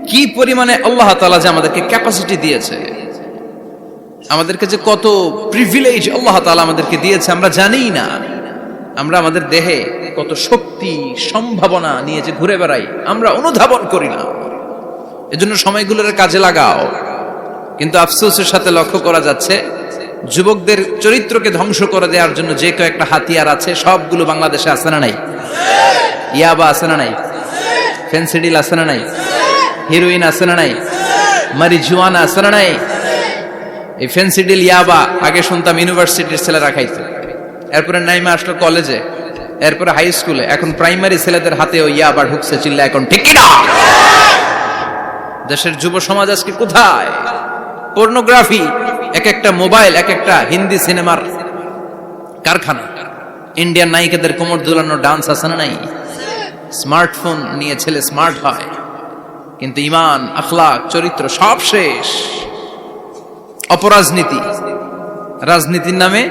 কি পরিমাণে আল্লাহ তাআলা যে আমাদেরকে ক্যাপাসিটি দিয়েছে, আমাদেরকে যে কত প্রিভিলেজ আল্লাহ তাআলা আমাদেরকে দিয়েছে আমরা জানিই না। আমরা আমাদের দেহে কত শক্তি সম্ভাবনা নিয়ে যে ঘুরে বেড়াই আমরা অনুধাবন করি না। এজন্য সময়গুলোর কাজে লাগাও। কিন্তু আফসোসের সাথে লক্ষ্য করা যাচ্ছে যুবকদের চরিত্রকে ধ্বংস করে দেওয়ার জন্য যে কয়েকটা হাতিয়ার আছে সবগুলো বাংলাদেশে আছে না নাই? ইয়াবা আছে না নাই? ফেন্সিডিল আছে না নাই? হিরোইন আছে না নাই? মারিজুয়ানা আছে না নাই? এই ফেন্সিডিল ইয়াবা আগে শুনতাম ইউনিভার্সিটির ছেলেরা খাইতো, এরপরে নাইমা আসলো কলেজে, এরপরে হাই স্কুলে, এখন প্রাইমারি ছেলেদের হাতেও ইয়াবা ঢুকছে। চিল্লা এখন ঠিক কি না? দেশের যুব সমাজ আজকে কোথায়? পর্নোগ্রাফি, এক একটা মোবাইল এক একটা হিন্দি সিনেমার কারখানা। ইন্ডিয়ান নায়িকাদের কোমর দুলানো ডান্স আছে না নাই? স্মার্টফোন নিয়ে ছেলে স্মার্ট হয়, কিন্তু ঈমান আখলাক চরিত্র সব শেষ। অপরাজনীতি, রাজনীতির নামে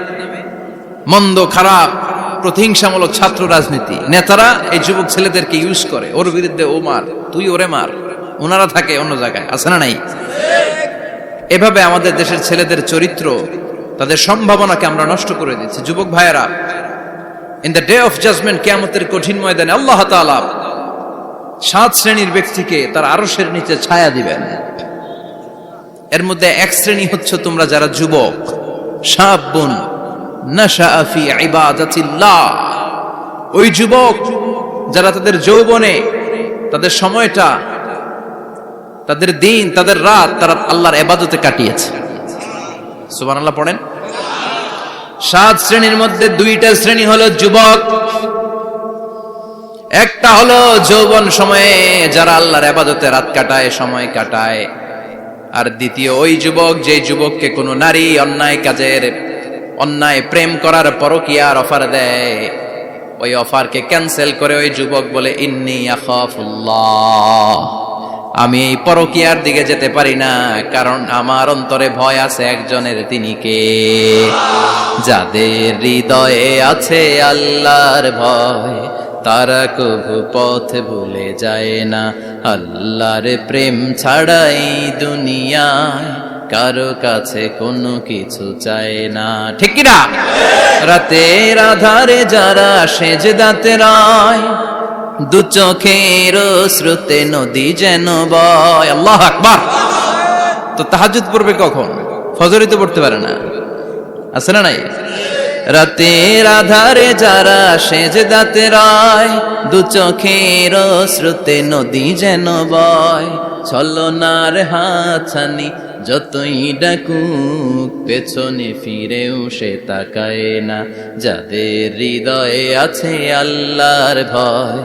মন্দ খারাপ প্রতিহিংসামূলক ছাত্র রাজনীতি, নেতারা এই যুবক ছেলেদেরকে ইউজ করে, ওর বিরুদ্ধে ও মার, তুই ওরে মার, ওনারা থাকে অন্য জায়গায়, আছে না নাই? এভাবে আমাদের দেশের ছেলেদের চরিত্র, তাদের সম্ভাবনাকে আমরা নষ্ট করে দিচ্ছি। যুবক ভাইয়েরা, in the day of judgement, কিয়ামতের কঠিন ময়দানে আল্লাহ তাআলা 7 শ্রেণীর ব্যক্তিকে তার আরশের নিচে ছায়া দিবেন। এর মধ্যে এক শ্রেণী হচ্ছে তোমরা যারা যুবক, শাবুন নাশাআ ফি ইবাদাতিল্লাহ, ওই যুবক যারা তাদের যৌবনে তাদের সময়টা, তাদের দিন, তাদের রাত তারা আল্লাহর ইবাদতে কাটিয়েছে। সুবহানাল্লাহ পড়েন। 7 শ্রেণীর মধ্যে 2টা শ্রেণী হলো যুবক। একটা হলো যৌবন সময়ে যারা আল্লাহর ইবাদতে রাত কাটায়, সময় কাটায়। আর দ্বিতীয় ওই যুবক, যে যুবককে কোনো নারী অন্যায় কাজের, অন্যায় প্রেম করার পরকীয়ার অফার দেয়, ওই অফারকে ক্যান্সেল করে ওই যুবক বলে ইন্নী আখাফুল্লাহ, আমি এই পরকীয়ার দিকে যেতে পারি না, কারণ আমার অন্তরে ভয় আছে একজনের, তিনি কে? যাদের হৃদয়ে আছে আল্লাহর ভয় তারা কভু পথ ভুলে যায় না। আল্লাহর প্রেম ছাড়া এই দুনিয়ায় কারো কাছে কোনো কিছু চায় না, ঠিক কি না? রাতের আধারে যারা সেজদাতে রয়, দু চোখের শ্রুতে নদী যেন বয়। আল্লাহু আকবার। তো তাহাজ্জুদ পড়বে কখন? ফজরই তো পড়তে পারে না, আছে না নাই? রাতের আধারে যারা সেজদাতে রয়, দু চোখের শ্রুতে নদী যেন বয়। ছলনার হাতছানি যতই ডাকুক, পেছনে ফিরেও সে তাকায় না। যাদের হৃদয়ে আছে আল্লাহর ভয়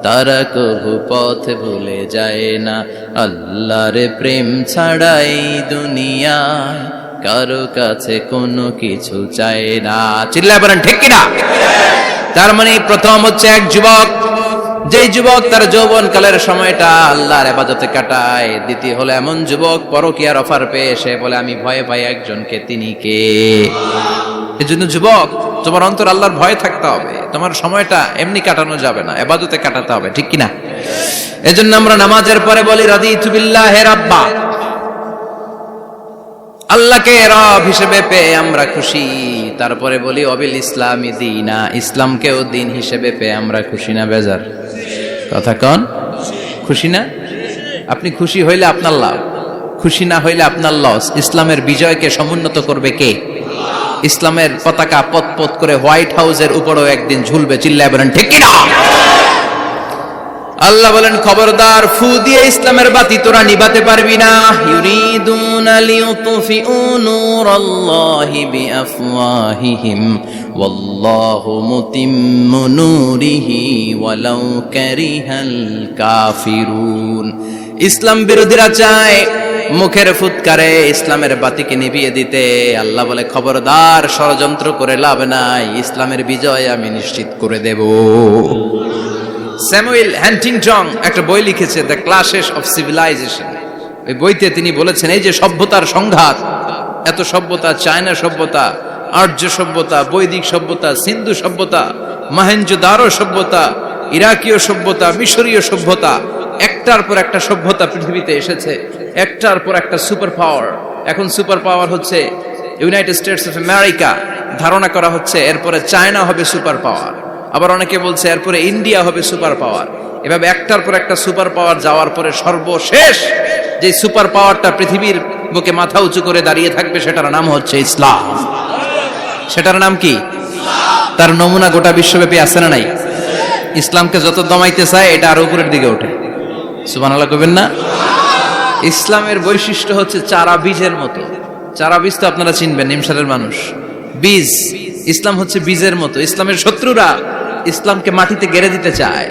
তারা কভু পথ ভুলে যায় না। আল্লাহর প্রেম ছাড়াই দুনিয়ায় কারো কাছে কোনো কিছু চায় না। চিল্লায় বলেন ঠিক কিনা? তার মানে প্রথম হচ্ছে এক যুবক, যেই যুবক তার যৌবন কালের সময়টা আল্লাহর ইবাদতে কাটায়। দ্বিতীয় হলো এমন যুবক পরকীয়ার অফার পেয়ে সে বলে আমি ভয় পাই একজনকে, তিনি কে? এজন্য যুবক, তোমার অন্তর আল্লাহর ভয় থাকতে হবে। তোমার সময়টা এমনি কাটানো যাবে না, ইবাদতে কাটাতে হবে, ঠিক কিনা? এজন্য আমরা নামাজের পরে বলি রাদিতু বিল্লাহি রাব্বা, আল্লাহকে রব হিসেবে পেয়ে আমরা খুশি। তারপরে বলি অবিল ইসলামি দীনা, ইসলামকেও দিন হিসেবে পেয়ে আমরা খুশি না বেজার? কথা কন, খুশি না? আপনি খুশি হইলে আপনার লাভ, খুশি না হইলে আপনার লস। ইসলামের বিজয়কে সমুন্নত করবে কে? ইসলামের পতাকা পথ পথ করে হোয়াইট হাউসের উপরেও একদিন ঝুলবে। চিল্লায় বলেন ঠিক কিনা? আল্লাহ বলেন খবরদার, ফু দিয়ে ইসলামের বাতি তোরা নিভাতে পারবি না। ইউরিদুনা লিউতফিউ নূরাল্লাহি বিআফওয়াহিহিম ওয়াল্লাহু মুতিম্মু নূরিহি ওয়ালাউ কারিহাল কাফিরুন। ইসলাম বিরোধীরা চায় মুখের ফুৎকারে ইসলামের বাতিকে নিভিয়ে দিতে। আল্লাহ বলে খবরদার, ষড়যন্ত্র করে লাভ নাই, ইসলামের বিজয় আমি নিশ্চিত করে দেব। স্যামুয়েল হ্যান্টিংটন একটা বই লিখেছে, দ্য ক্লাশেস অফ সিভিলাইজেশন। ওই বইতে তিনি বলেছেন এই যে সভ্যতার সংঘাত, এত সভ্যতা, চায়না সভ্যতা, আর্য সভ্যতা, বৈদিক সভ্যতা, সিন্ধু সভ্যতা, মহেঞ্জোদারো সভ্যতা, ইরাকীয় সভ্যতা, মিশরীয় সভ্যতা, একটার পর একটা সভ্যতা পৃথিবীতে এসেছে, একটার পর একটা সুপার পাওয়ার। এখন সুপার পাওয়ার হচ্ছে ইউনাইটেড স্টেটস অফ আমেরিকা, ধারণা করা হচ্ছে এরপরে চায়না হবে সুপার পাওয়ার, আবার অনেকে বলছে এরপরে ইন্ডিয়া হবে সুপার পাওয়ার। এভাবে একটার পর একটা সুপার পাওয়ার যাওয়ার পরে সর্বশেষ যে সুপার পাওয়ারটা পৃথিবীর বুকে মাথা উঁচু করে দাঁড়িয়ে থাকবে সেটার নাম হচ্ছে ইসলাম। সেটার নাম কি? তার নমুনা গোটা বিশ্বব্যাপী আছে না নাই? ইসলামকে যত দমাইতে চায় এটা আর উপরের দিকে ওঠে। সুবহানাল্লাহ কইবেন না? ইসলামের বৈশিষ্ট্য হচ্ছে চারা বীজের মতো। চারা বীজ তো আপনারা চিনবেন, নিমসারের মানুষ। বীজ, ইসলাম হচ্ছে বীজের মতো। ইসলামের শত্রুরা ইসলামকে মাটিতে গেড়ে দিতে চায়,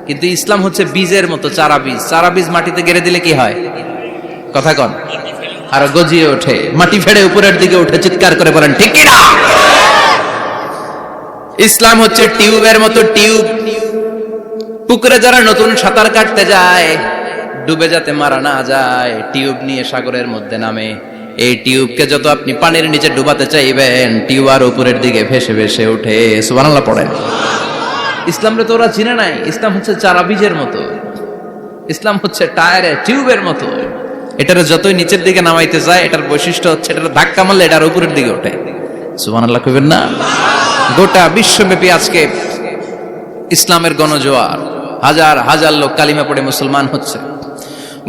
কিন্তু ইসলাম হচ্ছে বীজের মতো, চারা বীজ। চারা বীজ মাটিতে গেড়ে দিলে কি হয়? কথা কন। আর গজিয়ে ওঠে, মাটি ফেড়ে উপরের দিকে উঠে চিৎকার করে বলেন ঠিক কি না? ইসলাম হচ্ছে টিউবের মতো। টিউব, পুকুরে যারা নতুন সাঁতার কাটতে যায় ডুবে যাতে মারা না যায়, টিউব নিয়ে সাগরের মধ্যে নামে। এই টিউবকে যত আপনি পানির নিচে ডুবাতে চাইবেন, টিউব আর উপরের দিকে ভেসে ভেসে উঠে। সুবহানাল্লাহ পড়েন। ইসলামরে তো ওরা চিনে নাই। ইসলাম হচ্ছে চারা বীজের মতো, ইসলাম হচ্ছে টায়ারে টিউবের মতো। এটারে যতই নিচের দিকে নামাইতে যায়, এটার বৈশিষ্ট্য হচ্ছে এটার ধাক্কা মারলে এটার উপরের দিকে ওঠে। সুবহানাল্লাহ কইবেন না? গোটা বিশ্বব্যাপী আজকে ইসলামের গণজোয়ার, হাজার হাজার লোক কালিমা পড়ে মুসলমান হচ্ছে।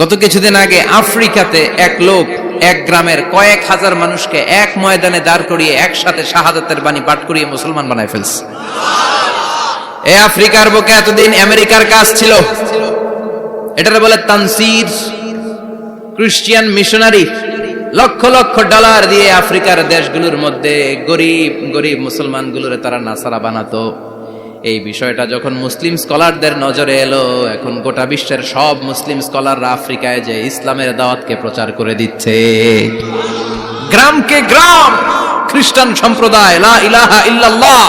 গত কিছুদিন আগে আফ্রিকাতে এক লোক এক গ্রামের কয়েক হাজার মানুষকে এক ময়দানে দাঁড় করিয়ে একসাথে শাহাদাতের বাণী পাঠ করিয়ে মুসলমান বানায় ফেলছে। এই আফ্রিকার বুকে এতদিন আমেরিকার কাজ ছিল, এটারে বলে তানসীর, Christian missionary. Lakh lakh dollar দিয়ে আফ্রিকার দেশগুলোর মধ্যে গরিব গরিব মুসলমানগুলোরে তারা নাসারা বানাতো। এই বিষয়টা যখন মুসলিম স্কলারদের নজরে এলো, এখন গোটা বিশ্বের সব মুসলিম স্কলাররা আফ্রিকায় যে ইসলামের দাওয়াতকে প্রচার করে দিচ্ছে। গ্রামকে গ্রাম খ্রিস্টান সম্প্রদায় লা ইলাহা ইল্লাল্লাহ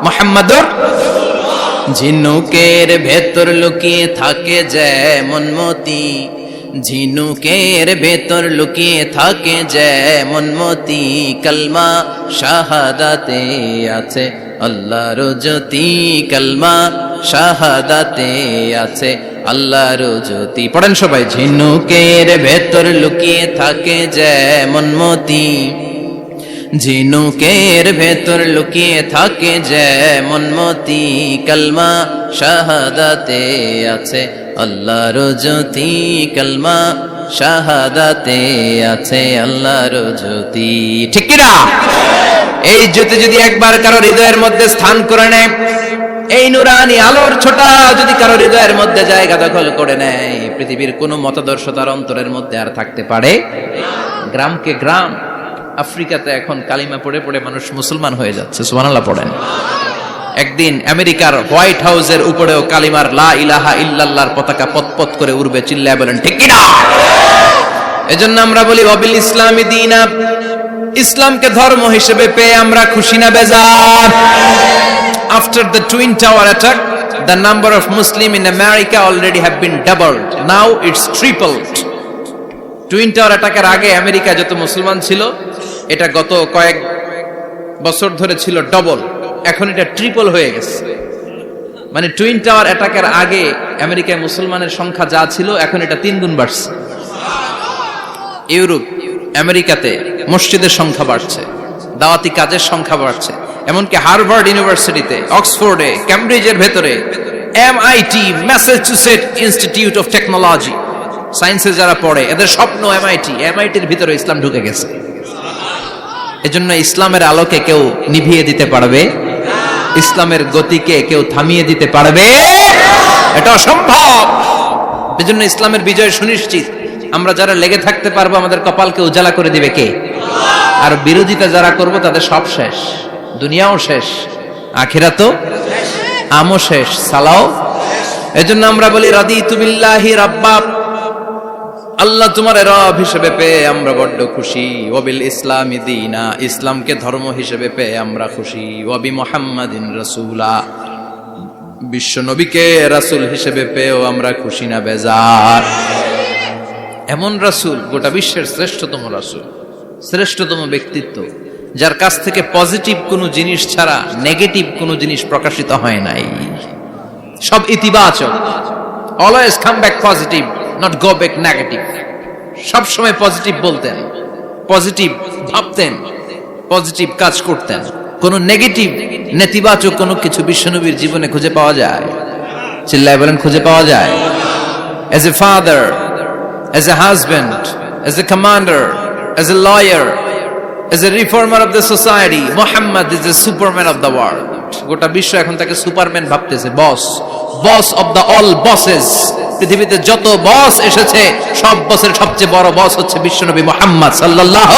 মুহাম্মাদুর। ঝিনুকের ভেতর লুকিয়ে থাকে যেমন মতি, ঝিনুকের ভেতর লুকিয়ে থাকে যেমন মতি, কলমা শাহাদাতে আছে আল্লাহর জ্যোতি, কলমা শাহাদাতে আছে আল্লাহর জ্যোতি। পড়েন সবাই। ঝিনুকের ভেতর লুকিয়ে থাকে যেমন মতি, ঝিনুকের ভেতর লুকিয়ে থাকে যেমন মতি, কলমা শাহাদাতে আছে আল্লাহর জ্যোতি, কলমা শাহাদাতে আছে আল্লাহর জ্যোতি। ঠিক কি না? এই জ্যোতি যদি একবার কারো হৃদয়ের মধ্যে স্থান করে নেয়, এই নুরানি আলোর ছোটা যদি কারো হৃদয়ের মধ্যে জায়গা দখল করে নেয়, পৃথিবীর কোনো মতাদর্শ তার অন্তরের মধ্যে আর থাকতে পারে। গ্রামকে গ্রাম আফ্রিকাতে এখন কালিমা পড়ে পড়ে মানুষ মুসলমান হয়ে যাচ্ছে। সুবহানাল্লাহ পড়েন। একদিন আমেরিকার হোয়াইট হাউসের উপরেও কালিমার লা ইলাহা ইল্লাল্লাহর পতাকা পতপত করে উড়বে। চিল্লায় বলেন ঠিক কি না? এজন্য আমরা বলি ওয়াবিল ইসলামি দীনা, ইসলামকে ধর্ম হিসেবে পেয়ে আমরা খুশি না বেজার? After the Twin Tower attack, the number of Muslims in America already have been doubled. Now it's tripled. Twin tower অ্যাটাকের আগে আমেরিকা যত মুসলমান ছিল, এটা গত কয়েক বছর ধরে ছিল ডবল, এখন এটা ট্রিপল হয়ে গেছে। মানে টুইন টাওয়ার অ্যাটাকের আগে আমেরিকায় মুসলমানের সংখ্যা যা ছিল, এখন এটা 3 গুণ বাড়ছে। ইউরোপ, আমেরিকাতে মসজিদের সংখ্যা বাড়ছে, দাওয়াতি কাজের সংখ্যা বাড়ছে। এমনকি হার্ভার্ড ইউনিভার্সিটিতে, অক্সফোর্ডে, ক্যামব্রিজের ভেতরে, MIT, Massachusetts institute of technology, সায়েন্সে যারা পড়ে এদের স্বপ্ন এমআইটির ভিতরে ইসলাম ঢুকে গেছে। এজন্য ইসলামের আলোকে কেউ নিভিয়ে দিতে পারবে? ইসলামের গতিকে কেউ থামিয়ে দিতে পারবে? এটা অসম্ভব। এজন্য ইসলামের বিজয় সুনিশ্চিত। আমরা যারা লেগে থাকতে পারবো, আমাদের কপালকে উজালা করে দিবে কে? আর বিরোধিতা যারা করব তাদের সব শেষ, দুনিয়াও শেষ, আখিরাতও আমও শেষ, সালাও। এজন্য আমরা বলি রাদিতু বিল্লাহি রাব্বা, আল্লাহ তোমার রব হিসেবে পেয়ে আমরা বড্ড খুশি। ওয়াবিল ইসলামি দীনা, ইসলামকে ধর্ম হিসেবে পেয়ে আমরা খুশি। ওয়াবি মুহাম্মাদিন রাসূলা, বিশ্ব নবীকে রাসূল হিসেবে পেয়েও আমরা খুশি না বেজার? এমন রাসূল, গোটা বিশ্বের শ্রেষ্ঠতম রাসূল, শ্রেষ্ঠতম ব্যক্তিত্ব, যার কাছ থেকে পজিটিভ কোনো জিনিস ছাড়া নেগেটিভ কোনো জিনিস প্রকাশিত হয় নাই, সব ইতিবাচক। Always come back positive, not go back negative. সব সময় পজিটিভ বলতেন, পজিটিভ ভাবতেন, পজিটিভ কাজ করতেন। কোন নেগেটিভ নেতিবাচক কোনো কিছু বিশ্বনবীর জীবনে খুঁজে পাওয়া যায়? চিল্লায় বলেন, খুঁজে পাওয়া যায়? As a father, as a husband, as a commander, as a lawyer, as a reformer of the society, Muhammad is the superman of the world. গোটা বিশ্ব এখন তাকে সুপারম্যান ভাবতেছে, boss, boss of the all bosses. পৃথিবীতে যত বস এসেছে সব বসের সবচেয়ে বড় বস হচ্ছে বিশ্বনবী মুহাম্মদ সাল্লাল্লাহু